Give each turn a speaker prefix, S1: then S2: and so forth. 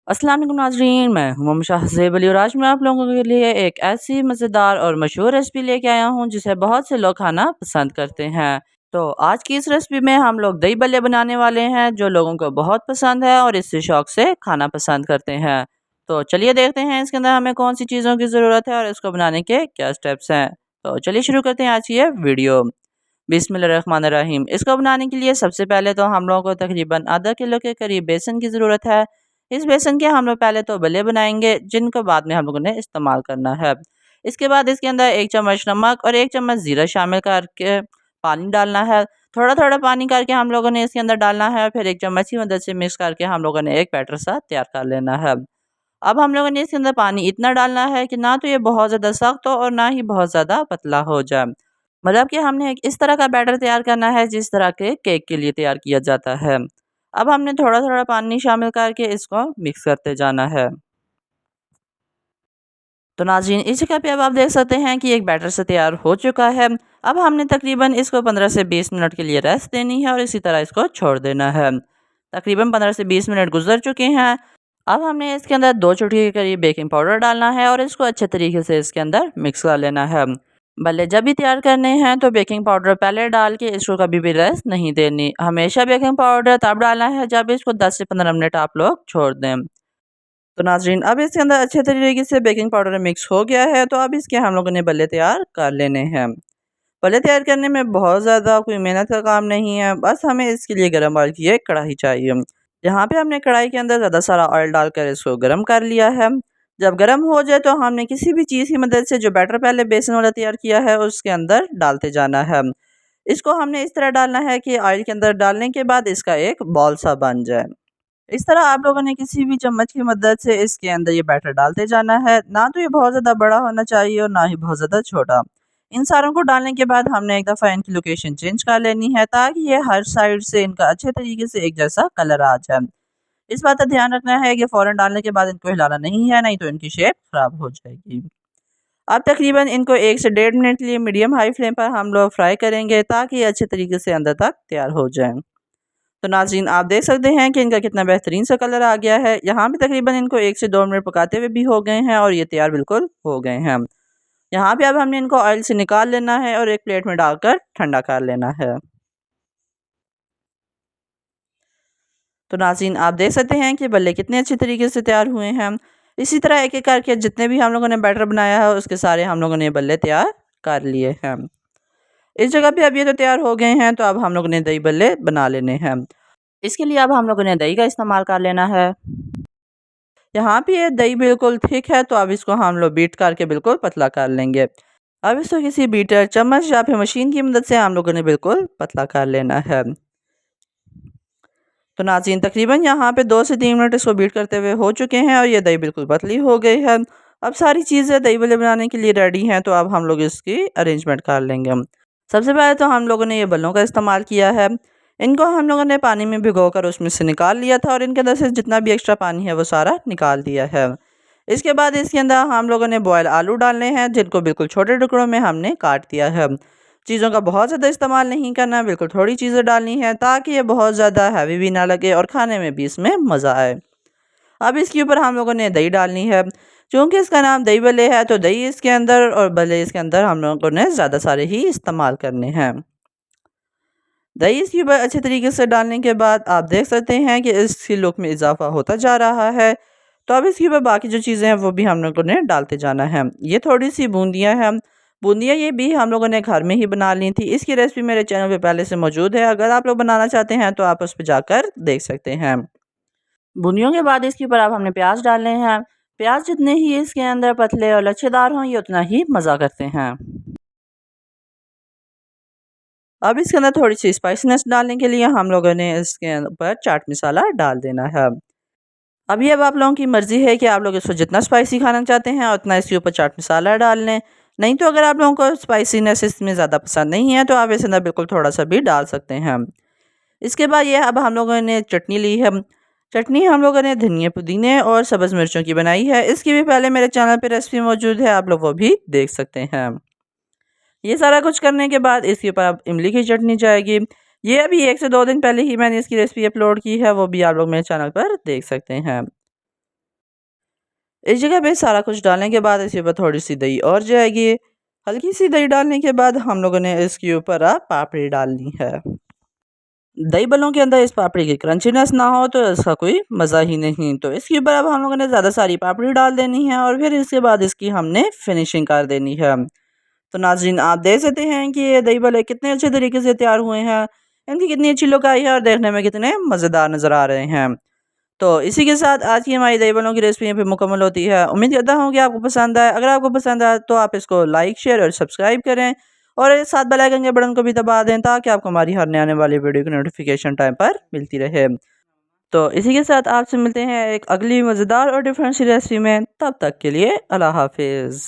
S1: अस्सलाम वालेकुम नाज़रीन, मैं हूं मोहम्मद शाहज़ेब अली और आज मैं आप लोगों के लिए एक ऐसी मज़ेदार और मशहूर रेसिपी लेके आया हूं जिसे बहुत से लोग खाना पसंद करते हैं। तो आज की इस रेसिपी में हम लोग दही बल्ले बनाने वाले हैं जो लोगों को बहुत पसंद है और इससे शौक से खाना पसंद करते हैं। तो चलिए देखते हैं इसके अंदर हमें कौन सी चीज़ों की ज़रूरत है और इसको बनाने के क्या स्टेप्स हैं। तो चलिए शुरू करते हैं आज की ये वीडियो। बिस्मिल्लाहिर्रहमानिर्रहीम। इसको बनाने के लिए सबसे पहले तो हम लोगों को तकरीबन आधा किलो के करीब बेसन की ज़रूरत है। इस बेसन के हम लोग पहले तो बल्ले बनाएंगे जिनको बाद में हम लोगों ने इस्तेमाल करना है। इसके बाद इसके अंदर 1 चम्मच नमक और 1 चम्मच ज़ीरा शामिल करके पानी डालना है। थोड़ा थोड़ा पानी करके हम लोगों ने इसके अंदर डालना है, फिर 1 चम्मच की मदद से मिक्स करके हम लोगों ने एक बैटर सा तैयार कर लेना है। अब हम लोगों ने इसके अंदर पानी इतना डालना है कि ना तो ये बहुत ज़्यादा सख्त हो और ना ही बहुत ज़्यादा पतला हो जाए। मतलब कि हमने एक इस तरह का बैटर तैयार करना है जिस तरह के केक के लिए तैयार किया जाता है। अब हमने थोड़ा थोड़ा पानी शामिल करके इसको मिक्स करते जाना है। तो नाज़रीन इस जगह पे अब आप देख सकते हैं कि एक बैटर से तैयार हो चुका है। अब हमने तकरीबन इसको 15 से 20 मिनट के लिए रेस्ट देनी है और इसी तरह इसको छोड़ देना है। तकरीबन 15 से 20 मिनट गुजर चुके हैं। अब हमने इसके अंदर 2 चुटकी के करीब बेकिंग पाउडर डालना है और इसको अच्छे तरीके से इसके अंदर मिक्स कर लेना है। भले जब भी तैयार करने हैं तो बेकिंग पाउडर पहले डाल के इसको कभी भी रेस्ट नहीं देनी। हमेशा बेकिंग पाउडर तब डालना है जब इसको 10 से 15 मिनट आप लोग छोड़ दें। तो नाज़रीन अब इसके अंदर अच्छे तरीके से बेकिंग पाउडर मिक्स हो गया है, तो अब इसके हम लोगों ने बल्ले तैयार कर लेने हैं। बल्ले तैयार करने में बहुत ज़्यादा कोई मेहनत का काम नहीं है, बस हमें इसके लिए गर्म ऑयल की एक कढ़ाई चाहिए। यहाँ पे हमने कढ़ाई के अंदर ज़्यादा सारा ऑयल डालकर इसको गर्म कर लिया है। जब गर्म हो जाए तो हमने किसी भी चीज़ की मदद से जो बैटर पहले बेसन वाला तैयार किया है उसके अंदर डालते जाना है। इसको हमने इस तरह डालना है कि ऑयल के अंदर डालने के बाद इसका एक बॉल सा बन जाए। इस तरह आप लोगों ने किसी भी चम्मच की मदद से इसके अंदर ये बैटर डालते जाना है। ना तो ये बहुत ज़्यादा बड़ा होना चाहिए और ना ही बहुत ज़्यादा छोटा। इन सारों को डालने के बाद हमने एक दफ़ा इनकी लोकेशन चेंज कर लेनी है ताकि ये हर साइड से इनका अच्छे तरीके से एक जैसा कलर आ जाए। इस बात का ध्यान रखना है कि फ़ौरन डालने के बाद इनको हिलाना नहीं है, नहीं तो इनकी शेप ख़राब हो जाएगी। अब तकरीबन इनको 1 से डेढ़ मिनट के लिए मीडियम हाई फ्लेम पर हम लोग फ्राई करेंगे ताकि ये अच्छे तरीके से अंदर तक तैयार हो जाए। तो नाज़रीन आप देख सकते हैं कि इनका कितना बेहतरीन सा कलर आ गया है। यहाँ पे तकरीबन इनको 1 से 2 मिनट पकाते हुए भी हो गए हैं और ये तैयार बिल्कुल हो गए हैं। यहाँ पे अब हमने इनको ऑयल से निकाल लेना है और एक प्लेट में डालकर ठंडा कर लेना है। तो नाज़रीन आप देख सकते हैं कि बल्ले कितने अच्छे तरीके से तैयार हुए हैं। इसी तरह एक-एक करके जितने भी हम लोगों ने बैटर बनाया है उसके सारे हम लोगों ने बल्ले तैयार कर लिए हैं। इस जगह पे अब ये तो तैयार हो गए हैं, तो अब हम लोगों ने दही बल्ले बना लेने हैं। इसके लिए अब हम लोगों ने दही का इस्तेमाल कर लेना है। यहाँ पे ये दही बिल्कुल थिक है, तो अब इसको हम लोग बीट करके बिल्कुल पतला कर लेंगे। अब इसको किसी बीटर, चम्मच या फिर मशीन की मदद से हम लोगों ने बिल्कुल पतला कर लेना है। तो नाज़रीन तकरीबन यहाँ पे 2 से 3 मिनट इसको बीट करते हुए हो चुके हैं और ये दही बिल्कुल पतली हो गई है। अब सारी चीज़ें दही बल्ले बनाने के लिए रेडी हैं, तो अब हम लोग इसकी अरेंजमेंट कर लेंगे। सबसे पहले तो हम लोगों ने ये बल्लों का इस्तेमाल किया है। इनको हम लोगों ने पानी में भिगोकर उसमें से निकाल लिया था और इनके अंदर से जितना भी एक्स्ट्रा पानी है वो सारा निकाल दिया है। इसके बाद इसके अंदर हम लोगों ने बॉयल आलू डालने हैं जिनको बिल्कुल छोटे टुकड़ों में हमने काट दिया है। चीज़ों का बहुत ज़्यादा इस्तेमाल नहीं करना, बिल्कुल थोड़ी चीज़ें डालनी है ताकि ये बहुत ज़्यादा हैवी भी ना लगे और खाने में भी इसमें मज़ा आए। अब इसके ऊपर हम लोगों ने दही डालनी है। चूँकि इसका नाम दही बल्ले है तो दही इसके अंदर और बल्ले इसके अंदर हम लोगों ने ज़्यादा सारे ही इस्तेमाल करने हैं। दही इसके ऊपर अच्छे तरीके से डालने के बाद आप देख सकते हैं कि इसकी लुक में इजाफा होता जा रहा है। तो अब इसके ऊपर बाकी जो चीज़ें हैं वो भी हम लोगों ने डालते जाना है। ये थोड़ी सी बूंदियाँ हैं। बूंदियाँ ये भी हम लोगों ने घर में ही बना ली थी। इसकी रेसिपी मेरे चैनल पे पहले से मौजूद है। अगर आप लोग बनाना चाहते हैं तो आप उस पर जाकर देख सकते हैं। बूंदियों के बाद इसके ऊपर अब हमने प्याज डालने हैं। प्याज जितने ही इसके अंदर पतले और लच्छेदार हों ये उतना ही मज़ा करते हैं। अब इसके अंदर थोड़ी सी स्पाइसीनेस डालने के लिए हम लोगों ने इसके ऊपर चाट मसाला डाल देना है। अभी अब आप लोगों की मर्ज़ी है कि आप लोग इसको जितना स्पाइसी खाना चाहते हैं उतना इसके ऊपर चाट मसाला डाल लें। नहीं तो अगर आप लोगों को स्पाइसीनेस इसमें ज़्यादा पसंद नहीं है तो आप इसके अंदर बिल्कुल थोड़ा सा भी डाल सकते हैं। इसके बाद ये अब हम लोगों ने चटनी ली है। चटनी हम लोगों ने धनिया पुदीने और सब्ज़ मिर्चों की बनाई है। इसकी भी पहले मेरे चैनल पर रेसिपी मौजूद है, आप लोग वो भी देख सकते हैं। ये सारा कुछ करने के बाद इसके ऊपर अब इमली की चटनी जाएगी। ये अभी 1 से 2 दिन पहले ही मैंने इसकी रेसिपी अपलोड की है, वो भी आप लोग मेरे चैनल पर देख सकते हैं। इस जगह पे सारा कुछ डालने के बाद इसके ऊपर थोड़ी सी दही और जाएगी। हल्की सी दही डालने के बाद हम लोगों ने इसके ऊपर पापड़ी डालनी है। दही बल्लों के अंदर इस पापड़ी की क्रंचीनेस ना हो तो इसका कोई मज़ा ही नहीं। तो इसके ऊपर अब हम लोगों ने ज़्यादा सारी पापड़ी डाल देनी है और फिर इसके बाद इसकी हमने फिनिशिंग कर देनी है। तो नाज़रीन आप देख सकते हैं कि ये दही बल्ले कितने अच्छे तरीके से तैयार हुए हैं, इनकी कितनी अच्छी लुक आई है और देखने में कितने मज़ेदार नज़र आ रहे हैं। तो इसी के साथ आज की हमारी दही बल्लों की रेसिपी यहाँ पे मुकम्मल होती है। उम्मीद करता हूँ कि आपको पसंद आए। अगर आपको पसंद आए तो आप इसको लाइक, शेयर और सब्सक्राइब करें और साथ बेल आइकन के बटन को भी दबा दें ताकि आपको हमारी हर नए आने वाली वीडियो की नोटिफिकेशन टाइम पर मिलती रहे। तो इसी के साथ आपसे मिलते हैं एक अगली मज़ेदार और डिफरेंट सी रेसिपी में। तब तक के लिए अल्लाह हाफिज़।